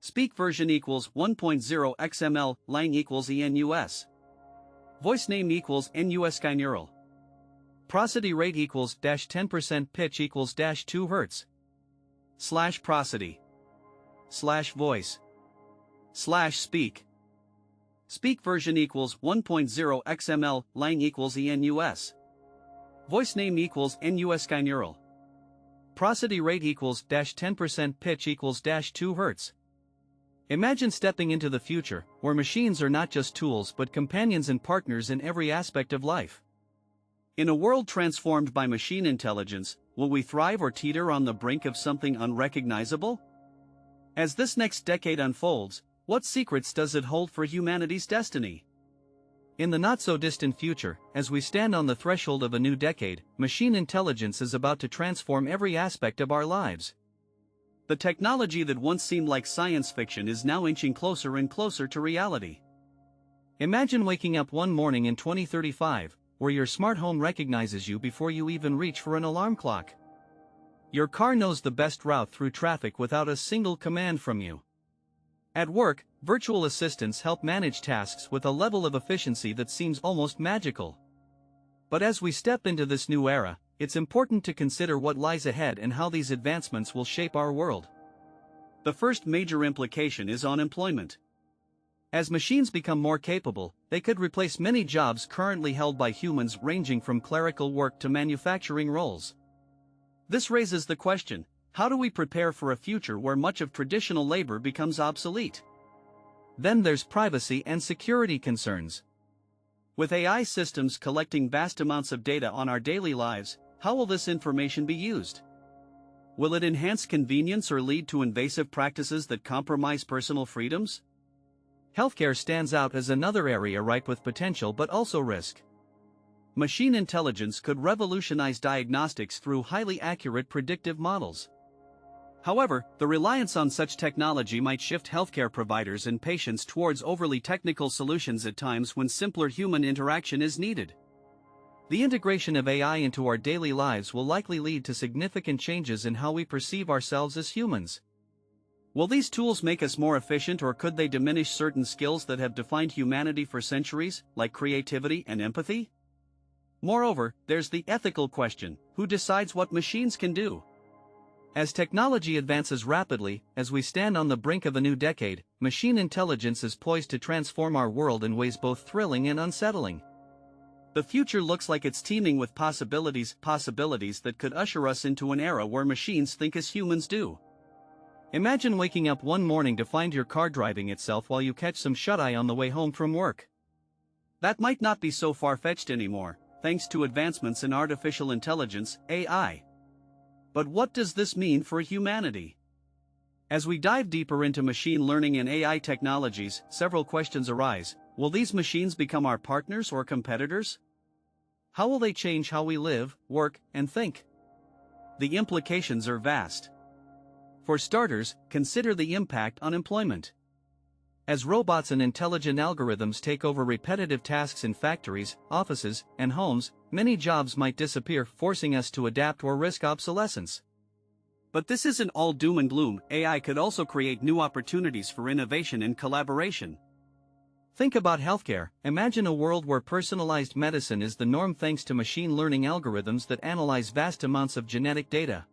Speak version equals 1.0 XML, lang equals ENUS. Voice name equals NUS Neural. Prosody rate equals -10%, pitch equals -2 Hz. / prosody / voice / speak. Speak version equals 1.0 XML, lang equals ENUS. Voice name equals NUS Neural. Prosody rate equals -10%, pitch equals -2 Hz. Imagine stepping into the future, where machines are not just tools but companions and partners in every aspect of life. In a world transformed by machine intelligence, will we thrive or teeter on the brink of something unrecognizable? As this next decade unfolds, what secrets does it hold for humanity's destiny? In the not-so-distant future, as we stand on the threshold of a new decade, machine intelligence is about to transform every aspect of our lives. The technology that once seemed like science fiction is now inching closer and closer to reality. Imagine waking up one morning in 2035, where your smart home recognizes you before you even reach for an alarm clock. Your car knows the best route through traffic without a single command from you. At work, virtual assistants help manage tasks with a level of efficiency that seems almost magical. But as we step into this new era, it's important to consider what lies ahead and how these advancements will shape our world. The first major implication is on employment. As machines become more capable, they could replace many jobs currently held by humans, ranging from clerical work to manufacturing roles. This raises the question, how do we prepare for a future where much of traditional labor becomes obsolete? Then there's privacy and security concerns. With AI systems collecting vast amounts of data on our daily lives, how will this information be used? Will it enhance convenience or lead to invasive practices that compromise personal freedoms? Healthcare stands out as another area ripe with potential but also risk. Machine intelligence could revolutionize diagnostics through highly accurate predictive models. However, the reliance on such technology might shift healthcare providers and patients towards overly technical solutions at times when simpler human interaction is needed. The integration of AI into our daily lives will likely lead to significant changes in how we perceive ourselves as humans. Will these tools make us more efficient, or could they diminish certain skills that have defined humanity for centuries, like creativity and empathy? Moreover, there's the ethical question: who decides what machines can do? As technology advances rapidly, as we stand on the brink of a new decade, machine intelligence is poised to transform our world in ways both thrilling and unsettling. The future looks like it's teeming with possibilities that could usher us into an era where machines think as humans do. Imagine waking up one morning to find your car driving itself while you catch some shut-eye on the way home from work. That might not be so far-fetched anymore, thanks to advancements in artificial intelligence, AI. But what does this mean for humanity? As we dive deeper into machine learning and AI technologies, several questions arise. Will these machines become our partners or competitors? How will they change how we live, work, and think? The implications are vast. For starters, consider the impact on employment. As robots and intelligent algorithms take over repetitive tasks in factories, offices, and homes, many jobs might disappear, forcing us to adapt or risk obsolescence. But this isn't all doom and gloom. AI could also create new opportunities for innovation and collaboration. Think about healthcare. Imagine a world where personalized medicine is the norm thanks to machine learning algorithms that analyze vast amounts of genetic data.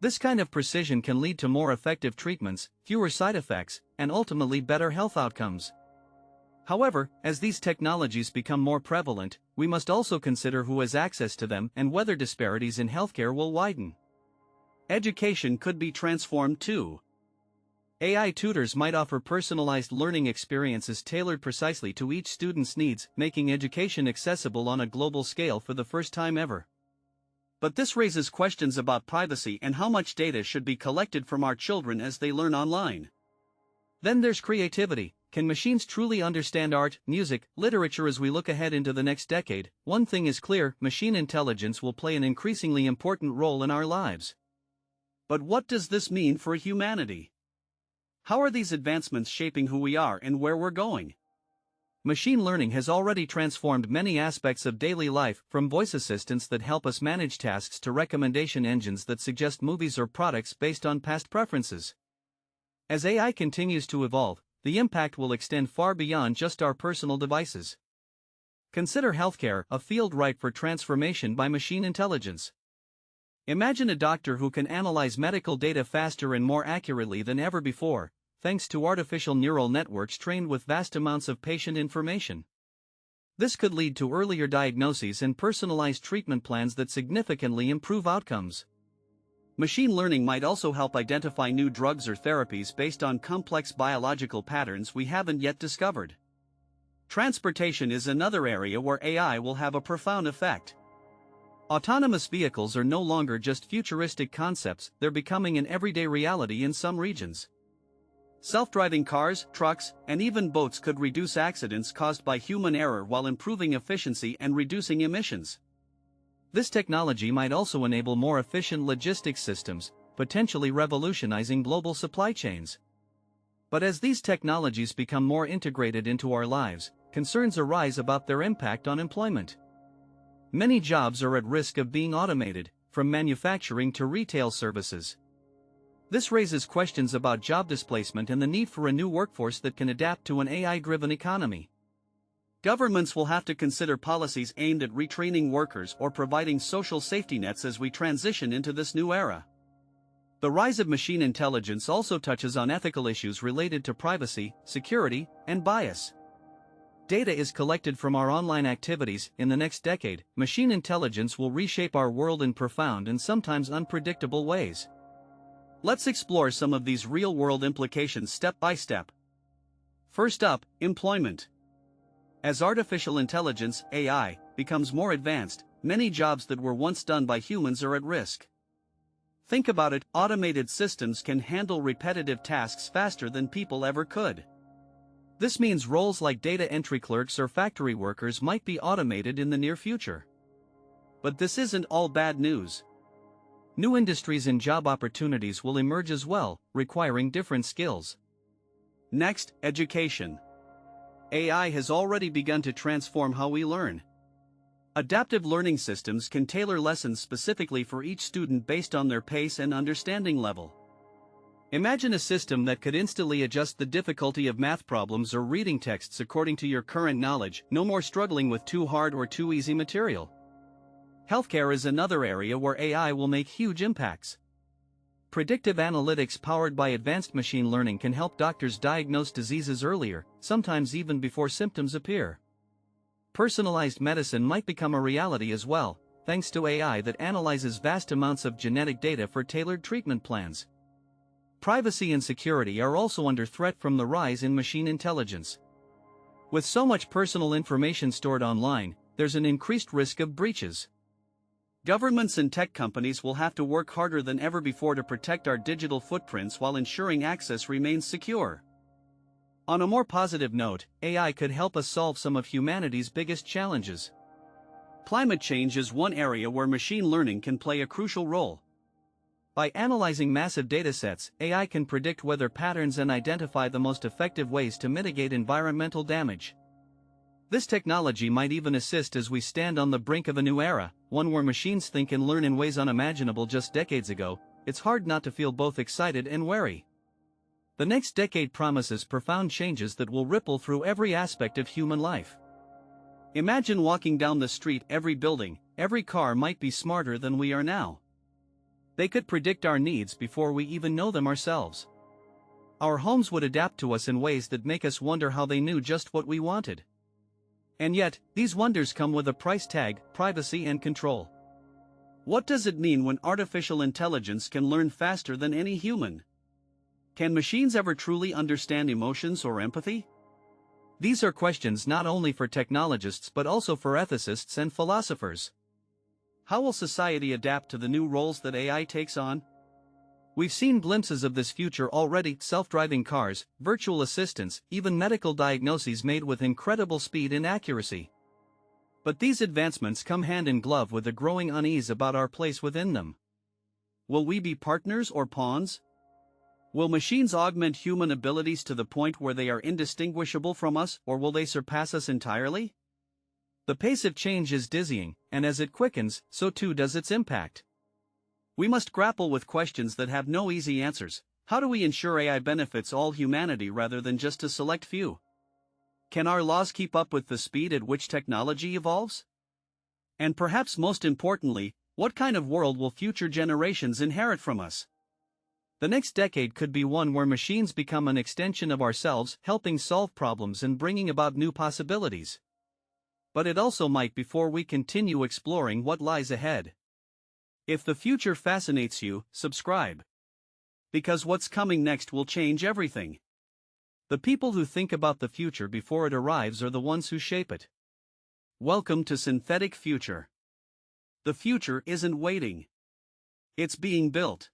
This kind of precision can lead to more effective treatments, fewer side effects, and ultimately better health outcomes. However, as these technologies become more prevalent, we must also consider who has access to them and whether disparities in healthcare will widen. Education could be transformed too. AI tutors might offer personalized learning experiences tailored precisely to each student's needs, making education accessible on a global scale for the first time ever. But this raises questions about privacy and how much data should be collected from our children as they learn online. Then there's creativity. Can machines truly understand art, music, literature? As we look ahead into the next decade, one thing is clear: machine intelligence will play an increasingly important role in our lives. But what does this mean for humanity? How are these advancements shaping who we are and where we're going? Machine learning has already transformed many aspects of daily life, from voice assistants that help us manage tasks to recommendation engines that suggest movies or products based on past preferences. As AI continues to evolve, the impact will extend far beyond just our personal devices. Consider healthcare, a field ripe for transformation by machine intelligence. Imagine a doctor who can analyze medical data faster and more accurately than ever before, thanks to artificial neural networks trained with vast amounts of patient information. This could lead to earlier diagnoses and personalized treatment plans that significantly improve outcomes. Machine learning might also help identify new drugs or therapies based on complex biological patterns we haven't yet discovered. Transportation is another area where AI will have a profound effect. Autonomous vehicles are no longer just futuristic concepts, they're becoming an everyday reality in some regions. Self-driving cars, trucks, and even boats could reduce accidents caused by human error while improving efficiency and reducing emissions. This technology might also enable more efficient logistics systems, potentially revolutionizing global supply chains. But as these technologies become more integrated into our lives, concerns arise about their impact on employment. Many jobs are at risk of being automated, from manufacturing to retail services. This raises questions about job displacement and the need for a new workforce that can adapt to an AI-driven economy. Governments will have to consider policies aimed at retraining workers or providing social safety nets as we transition into this new era. The rise of machine intelligence also touches on ethical issues related to privacy, security, and bias. Data is collected from our online activities. In the next decade, machine intelligence will reshape our world in profound and sometimes unpredictable ways. Let's explore some of these real-world implications step by step. First up, employment. As artificial intelligence, AI, becomes more advanced, many jobs that were once done by humans are at risk. Think about it, automated systems can handle repetitive tasks faster than people ever could. This means roles like data entry clerks or factory workers might be automated in the near future. But this isn't all bad news. New industries and job opportunities will emerge as well, requiring different skills. Next, education. AI has already begun to transform how we learn. Adaptive learning systems can tailor lessons specifically for each student based on their pace and understanding level. Imagine a system that could instantly adjust the difficulty of math problems or reading texts according to your current knowledge, no more struggling with too hard or too easy material. Healthcare is another area where AI will make huge impacts. Predictive analytics powered by advanced machine learning can help doctors diagnose diseases earlier, sometimes even before symptoms appear. Personalized medicine might become a reality as well, thanks to AI that analyzes vast amounts of genetic data for tailored treatment plans. Privacy and security are also under threat from the rise in machine intelligence. With so much personal information stored online, there's an increased risk of breaches. Governments and tech companies will have to work harder than ever before to protect our digital footprints while ensuring access remains secure. On a more positive note, AI could help us solve some of humanity's biggest challenges. Climate change is one area where machine learning can play a crucial role. By analyzing massive datasets, AI can predict weather patterns and identify the most effective ways to mitigate environmental damage. This technology might even assist as we stand on the brink of a new era, one where machines think and learn in ways unimaginable just decades ago. It's hard not to feel both excited and wary. The next decade promises profound changes that will ripple through every aspect of human life. Imagine walking down the street, every building, every car might be smarter than we are now. They could predict our needs before we even know them ourselves. Our homes would adapt to us in ways that make us wonder how they knew just what we wanted. And yet, these wonders come with a price tag: privacy and control. What does it mean when artificial intelligence can learn faster than any human? Can machines ever truly understand emotions or empathy? These are questions not only for technologists but also for ethicists and philosophers. How will society adapt to the new roles that AI takes on? We've seen glimpses of this future already: self-driving cars, virtual assistants, even medical diagnoses made with incredible speed and accuracy. But these advancements come hand in glove with a growing unease about our place within them. Will we be partners or pawns? Will machines augment human abilities to the point where they are indistinguishable from us, or will they surpass us entirely? The pace of change is dizzying, and as it quickens, so too does its impact. We must grapple with questions that have no easy answers. How do we ensure AI benefits all humanity rather than just a select few? Can our laws keep up with the speed at which technology evolves? And perhaps most importantly, what kind of world will future generations inherit from us? The next decade could be one where machines become an extension of ourselves, helping solve problems and bringing about new possibilities. But it also might before we continue exploring what lies ahead. If the future fascinates you, subscribe. Because what's coming next will change everything. The people who think about the future before it arrives are the ones who shape it. Welcome to Synthetic Future. The future isn't waiting. It's being built.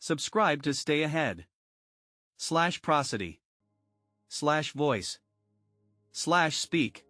Subscribe to stay ahead. /prosody /voice /speak